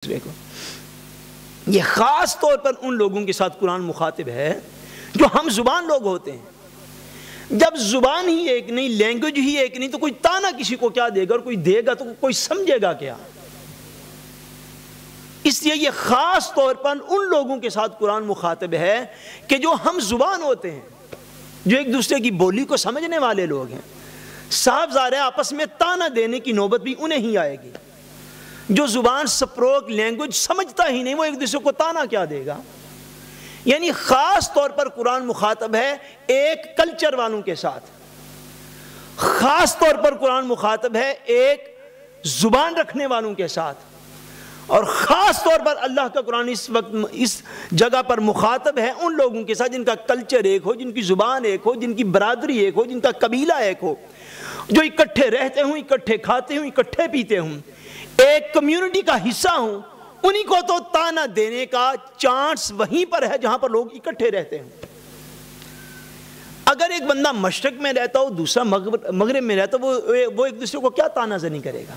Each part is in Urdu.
کو یہ خاص طور پر ان لوگوں کے ساتھ قرآن مخاطب ہے جو ہم زبان لوگ ہوتے ہیں۔ جب زبان ہی ایک نہیں، لینگویج ہی ایک نہیں، تو کوئی تانا کسی کو کیا دے گا، اور کوئی دے گا تو کوئی سمجھے گا کیا۔ اس لیے یہ خاص طور پر ان لوگوں کے ساتھ قرآن مخاطب ہے کہ جو ہم زبان ہوتے ہیں، جو ایک دوسرے کی بولی کو سمجھنے والے لوگ ہیں۔ صاف ظاہر ہے آپس میں تانا دینے کی نوبت بھی انہیں ہی آئے گی۔ جو زبان سپروک لینگویج سمجھتا ہی نہیں، وہ ایک دوسرے کو تانا کیا دے گا۔ یعنی خاص طور پر قرآن مخاطب ہے ایک کلچر والوں کے ساتھ، خاص طور پر قرآن مخاطب ہے ایک زبان رکھنے والوں کے ساتھ، اور خاص طور پر اللہ کا قرآن اس وقت اس جگہ پر مخاطب ہے ان لوگوں کے ساتھ جن کا کلچر ایک ہو، جن کی زبان ایک ہو، جن کی برادری ایک ہو، جن کا قبیلہ ایک ہو، جو اکٹھے رہتے ہوں، اکٹھے کھاتے ہوں، اکٹھے پیتے ہوں، ایک کمیونٹی کا حصہ ہوں۔ انہی کو تو تانا دینے کا چانس وہیں پر ہے جہاں پر لوگ اکٹھے رہتے ہیں۔ اگر ایک بندہ مشرق میں رہتا ہو، دوسرا مغرب میں رہتا ہو، وہ ایک دوسرے کو کیا تانا زنی کرے گا؟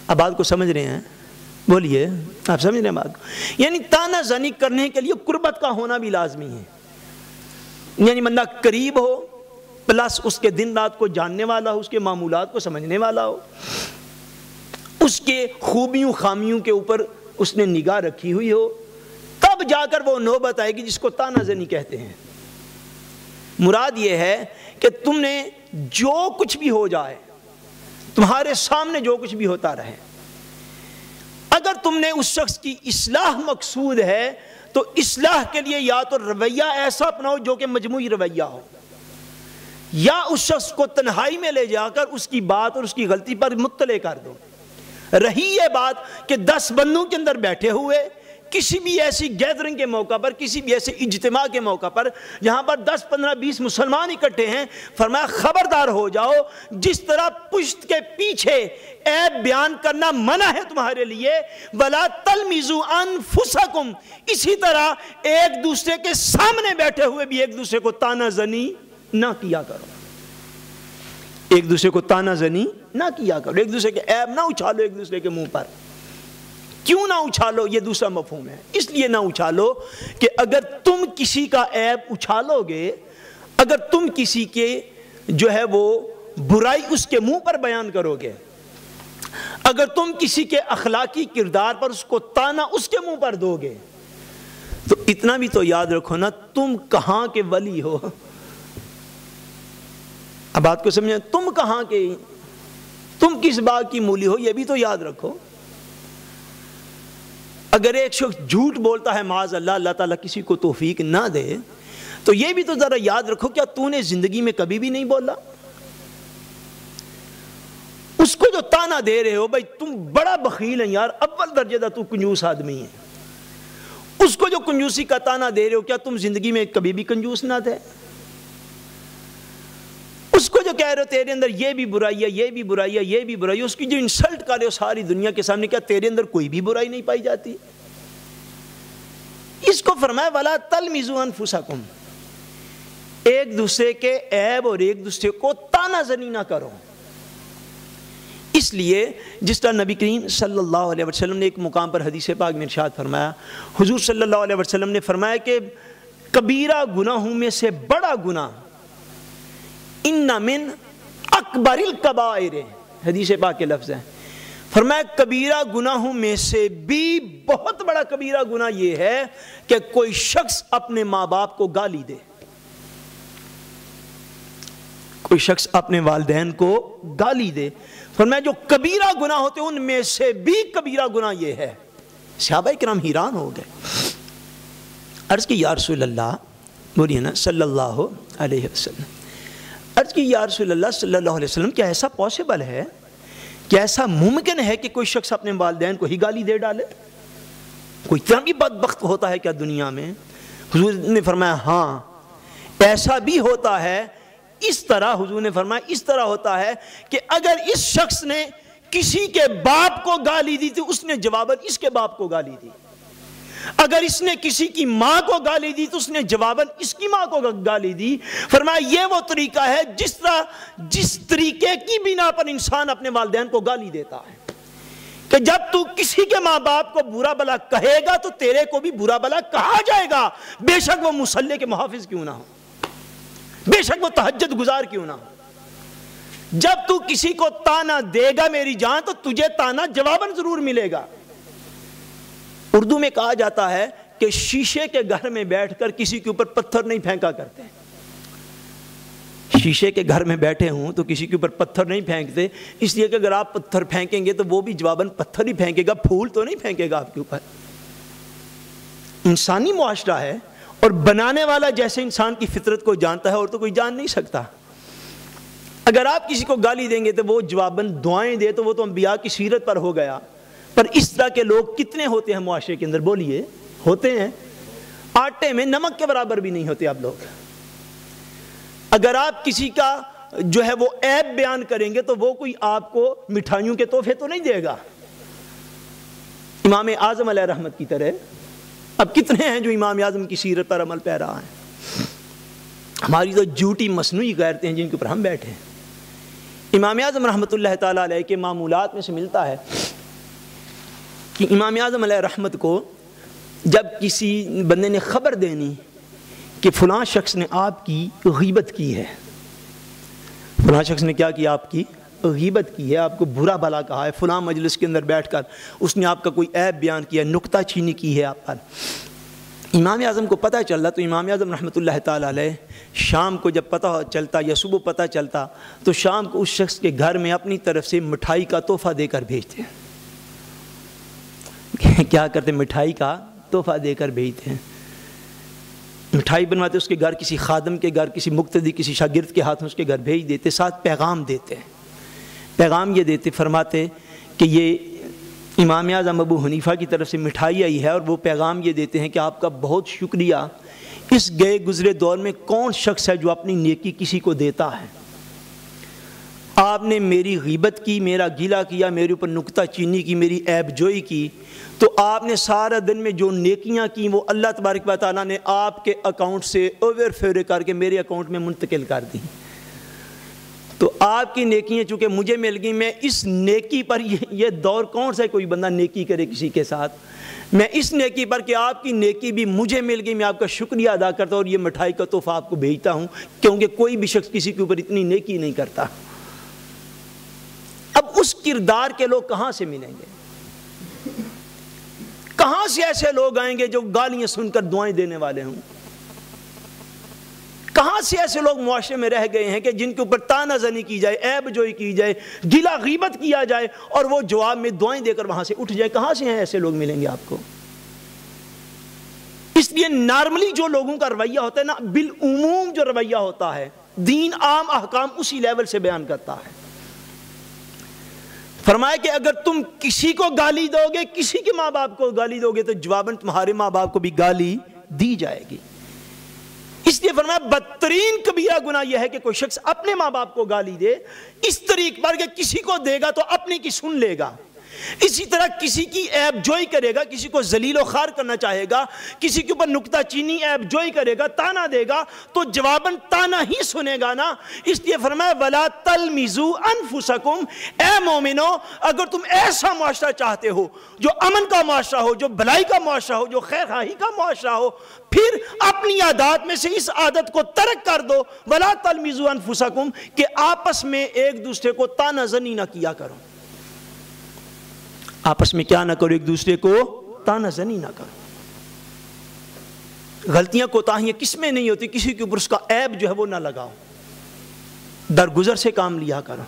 اب بات کو سمجھ رہے ہیں؟ بولیے، آپ سمجھ رہے ہیں بات کو؟ یعنی تانا زنی کرنے کے لیے قربت کا ہونا بھی لازمی ہے۔ یعنی بندہ قریب ہو، پلس اس کے دن رات کو جاننے والا ہو، اس کے معمولات کو سمجھنے والا ہو، اس کے خوبیوں خامیوں کے اوپر اس نے نگاہ رکھی ہوئی ہو، تب جا کر وہ نوبت آئے گی جس کو تانا زنی کہتے ہیں۔ مراد یہ ہے کہ تم نے جو کچھ بھی ہو جائے، تمہارے سامنے جو کچھ بھی ہوتا رہے، اگر تم نے اس شخص کی اصلاح مقصود ہے تو اصلاح کے لیے یا تو رویہ ایسا اپناؤ جو کہ مجموعی رویہ ہو، یا اس شخص کو تنہائی میں لے جا کر اس کی بات اور اس کی غلطی پر مطلع کر دو۔ رہی یہ بات کہ 10 بندوں کے اندر بیٹھے ہوئے کسی بھی ایسی گیدرنگ کے موقع پر، کسی بھی ایسے اجتماع کے موقع پر جہاں پر 10 15 20 مسلمان اکٹھے ہیں، فرمایا خبردار ہو جاؤ، جس طرح پشت کے پیچھے عیب بیان کرنا منع ہے تمہارے لیے، وَلَا تَلْمِزُوا أَنفُسَكُمْ، اسی طرح ایک دوسرے کے سامنے بیٹھے ہوئے بھی ایک دوسرے کو تانا زنی نہ کیا کرو۔ ایک دوسرے کو تانا زنی نہ کیا کرو، ایک دوسرے کے عیب نہ اچھالو ایک دوسرے کے منہ پر۔ کیوں نہ اچھالو؟ یہ دوسرا مفہوم ہے۔ اس لیے نہ اچھالو کہ اگر تم کسی کا عیب اچھالو گے، اگر تم کسی کے جو ہے وہ برائی اس کے منہ پر بیان کرو گے، اگر تم کسی کے اخلاقی کردار پر اس کو تانا اس کے منہ پر دو گے، تو اتنا بھی تو یاد رکھو نا، تم کہاں کے ولی ہو؟ اب بات کو سمجھیں، تم کہاں کے، تم کس باغ کی مولی ہو، یہ بھی تو یاد رکھو۔ اگر ایک شخص جھوٹ بولتا ہے معاذ اللہ، اللہ تعالیٰ کسی کو توفیق نہ دے، تو یہ بھی تو ذرا یاد رکھو، کیا تو نے زندگی میں کبھی بھی نہیں بولا؟ اس کو جو تانا دے رہے ہو، بھائی تم بڑا بخیل ہے یار، اول درجے دا تو کنجوس آدمی ہے، اس کو جو کنجوسی کا تانا دے رہے ہو، کیا تم زندگی میں کبھی بھی کنجوس نہ تھے؟ اس کو جو کہہ رہے ہو تیرے اندر یہ بھی برائی ہے، یہ بھی برائی ہے، یہ بھی برائی ہے، اس کی جو انسلٹ کر رہے ہو ساری دنیا کے سامنے، کیا تیرے اندر کوئی بھی برائی نہیں پائی جاتی؟ اس کو فرمایا وَلَا تَلْمِزُوا أَنفُسَكُمْ، ایک دوسرے کے عیب اور ایک دوسرے کو تانا زنی نہ کرو۔ اس لیے جس طرح نبی کریم صلی اللہ علیہ وسلم نے ایک مقام پر حدیث پاک میں ارشاد فرمایا، حضور صلی اللہ علیہ وسلم نے فرمایا کہ کبیرہ گناہوں میں سے بڑا گناہ ان من اکبر الکبائر، حدیث پاک کے لفظ ہیں، فرمایا کبیرہ گناہوں میں سے بھی بہت بڑا کبیرہ گناہ یہ ہے کہ کوئی شخص اپنے ماں باپ کو گالی دے، کوئی شخص اپنے والدین کو گالی دے۔ فرمایا جو کبیرہ گناہ ہوتے ان میں سے بھی کبیرہ گناہ یہ ہے۔ صحابہ کرام حیران ہو گئے، عرض کی یا رسول اللہ، بولیے نا صلی اللہ علیہ وسلم، عرض کی یا رسول اللہ صلی اللہ علیہ وسلم، کیا ایسا پاسبل ہے، کیا ایسا ممکن ہے کہ کوئی شخص اپنے والدین کو ہی گالی دے ڈالے؟ کوئی اتنا بھی بدبخت ہوتا ہے کیا دنیا میں؟ حضور نے فرمایا ہاں ایسا بھی ہوتا ہے۔ اس طرح حضور نے فرمایا اس طرح ہوتا ہے کہ اگر اس شخص نے کسی کے باپ کو گالی دی تو اس نے جواباً اس کے باپ کو گالی دی، اگر اس نے کسی کی ماں کو گالی دی تو اس نے جواباً اس کی ماں کو گالی دی۔ فرمایا یہ وہ طریقہ ہے جس طریقے کی بنا پر انسان اپنے والدین کو گالی دیتا ہے، کہ جب تو کسی کے ماں باپ کو برا بلا کہے گا تو تیرے کو بھی برا بلا کہا جائے گا، بے شک وہ مصلی کے محافظ کیوں نہ ہو، بے شک وہ تہجد گزار کیوں نہ ہو۔ جب تو کسی کو تانا دے گا میری جان تو تجھے تانا جواباً ضرور ملے گا۔ اردو میں کہا جاتا ہے کہ شیشے کے گھر میں بیٹھ کر کسی کے اوپر پتھر نہیں پھینکا کرتے، شیشے کے گھر میں بیٹھے ہوں تو کسی کے اوپر پتھر نہیں پھینکتے، اس لیے کہ اگر آپ پتھر پھینکیں گے تو وہ بھی جواباً پتھر ہی پھینکے گا، پھول تو نہیں پھینکے گا آپ کے اوپر۔ انسانی معاشرہ ہے اور بنانے والا جیسے انسان کی فطرت کو جانتا ہے اور تو کوئی جان نہیں سکتا۔ اگر آپ کسی کو گالی دیں گے تو وہ جواباً دعائیں دے تو وہ تو انبیاء کی سیرت پر ہو گیا، پر اس طرح کے لوگ کتنے ہوتے ہیں معاشرے کے اندر؟ بولیے، ہوتے ہیں، آٹے میں نمک کے برابر بھی نہیں ہوتے آپ لوگ۔ اگر آپ کسی کا جو ہے وہ عیب بیان کریں گے تو وہ کوئی آپ کو مٹھائیوں کے تحفے تو نہیں دے گا، امام اعظم علیہ رحمت کی طرح۔ اب کتنے ہیں جو امام اعظم کی سیرت پر عمل پیرا ہیں؟ ہماری تو جھوٹی مصنوعی غیرتیں ہیں جن کے اوپر ہم بیٹھے ہیں۔ امام اعظم رحمۃ اللہ تعالیٰ علیہ کے معمولات میں سے ملتا ہے کہ امام اعظم علیہ رحمت کو جب کسی بندے نے خبر دینی کہ فلاں شخص نے آپ کی غیبت کی ہے، فلاں شخص نے کیا کیا؟ آپ کی غیبت کی ہے، آپ کو برا بھلا کہا ہے، فلاں مجلس کے اندر بیٹھ کر اس نے آپ کا کوئی عیب بیان کیا، نکتہ چینی کی ہے آپ پر۔ امام اعظم کو پتہ چلتا تو امام اعظم رحمۃ اللہ تعالیٰ علیہ شام کو جب پتہ چلتا یا صبح پتہ چلتا تو شام کو اس شخص کے گھر میں اپنی طرف سے مٹھائی کا تحفہ دے کر بھیجتے ہیں۔ کیا کرتے؟ مٹھائی کا تحفہ دے کر بھیجتے ہیں، مٹھائی بنواتے، اس کے گھر کسی خادم کے گھر، کسی مقتدی، کسی شاگرد کے ہاتھ میں اس کے گھر بھیج دیتے، ساتھ پیغام دیتے ہیں۔ پیغام یہ دیتے، فرماتے کہ یہ امام اعظم ابو حنیفہ کی طرف سے مٹھائی آئی ہے، اور وہ پیغام یہ دیتے ہیں کہ آپ کا بہت شکریہ، اس گئے گزرے دور میں کون شخص ہے جو اپنی نیکی کسی کو دیتا ہے؟ آپ نے میری غیبت کی، میرا گیلا کیا، میرے اوپر نکتہ چینی کی، میری عیب جوئی کی، تو آپ نے سارا دن میں جو نیکیاں کی وہ اللہ تبارک و تعالیٰ نے آپ کے اکاؤنٹ سے اوور فیور کر کے میرے اکاؤنٹ میں منتقل کر دی۔ تو آپ کی نیکیاں چونکہ مجھے مل گئی، میں اس نیکی پر، یہ دور کون سا ہے کوئی بندہ نیکی کرے کسی کے ساتھ، میں اس نیکی پر کہ آپ کی نیکی بھی مجھے مل گئی، میں آپ کا شکریہ ادا کرتا ہوں اور یہ مٹھائی کا تحفہ آپ کو بھیجتا ہوں، کیونکہ کوئی بھی شخص کسی کے اوپر اتنی نیکی نہیں کرتا۔ اب اس کردار کے لوگ کہاں سے ملیں گے؟ کہاں سے ایسے لوگ آئیں گے جو گالیاں سن کر دعائیں دینے والے ہوں؟ کہاں سے ایسے لوگ معاشرے میں رہ گئے ہیں کہ جن کے اوپر طعنہ زنی کی جائے، عیب جوئی کی جائے، گلا غیبت کیا جائے اور وہ جواب میں دعائیں دے کر وہاں سے اٹھ جائے؟ کہاں سے ہیں ایسے لوگ؟ ملیں گے آپ کو۔ اس لیے نارملی جو لوگوں کا رویہ ہوتا ہے نا، بالعموم جو رویہ ہوتا ہے، دین عام احکام اسی لیول سے بیان کرتا ہے۔ فرمایا کہ اگر تم کسی کو گالی دو گے، کسی کے ماں باپ کو گالی دو گے تو جواباً تمہارے ماں باپ کو بھی گالی دی جائے گی۔ اس لیے فرمایا بدترین کبیرہ گناہ یہ ہے کہ کوئی شخص اپنے ماں باپ کو گالی دے اس طریق پر کہ کسی کو دے گا تو اپنے کی سن لے گا، اسی طرح کسی کی عیب جوئی کرے گا، کسی کو ذلیل و خوار کرنا چاہے گا، کسی کے اوپر نکتہ چینی عیب جوئی کرے گا، تانا دے گا تو جواباً تانا ہی سنے گا نا۔ اس لیے فرمایا وَلَا تَلْمِزُوا أَنفُسَكُمْ، اے مومنو اگر تم ایسا معاشرہ چاہتے ہو جو امن کا معاشرہ ہو، جو بھلائی کا معاشرہ ہو، جو خیر خواہی کا معاشرہ ہو، پھر اپنی عادات میں سے اس عادت کو ترک کر دو، وَلَا تَلْمِزُوا أَنفُسَكُمْ، کہ آپس میں ایک دوسرے کو تانا زنی نہ کیا کرو، آپس میں کیا نہ کرو، ایک دوسرے کو تانا زنی نہ کرو۔ غلطیاں کوتاہیاں کس میں نہیں ہوتی؟ کسی کے اوپر اس کا عیب جو ہے وہ نہ لگاؤ، درگزر سے کام لیا کرو۔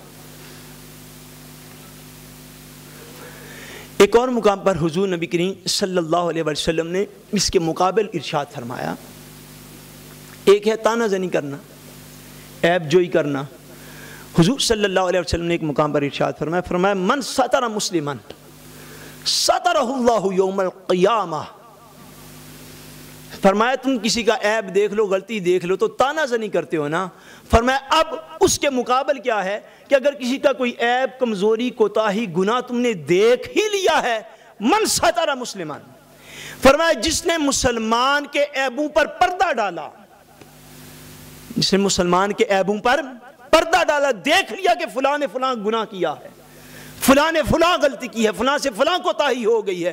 ایک اور مقام پر حضور نبی کریم صلی اللہ علیہ وسلم نے اس کے مقابل ارشاد فرمایا، ایک ہے تانا زنی کرنا، عیب جوئی کرنا۔ حضور صلی اللہ علیہ وسلم نے ایک مقام پر ارشاد فرمایا من ستر مسلمن سترہ اللہ یوم القیامہ۔ فرمایا تم کسی کا عیب دیکھ لو، غلطی دیکھ لو تو تانا زنی کرتے ہو نا، فرمایا اب اس کے مقابل کیا ہے کہ اگر کسی کا کوئی عیب، کمزوری، کوتاہی، گناہ تم نے دیکھ ہی لیا ہے، من ستر مسلمان، فرمایا جس نے مسلمان کے عیبوں پر پردہ ڈالا، جس نے مسلمان کے عیبوں پر پردہ ڈالا، دیکھ لیا کہ فلاں نے فلاں گناہ کیا ہے، فلاں نے فلاں غلطی کی ہے، فلاں سے فلاں کوتاہی ہو گئی ہے،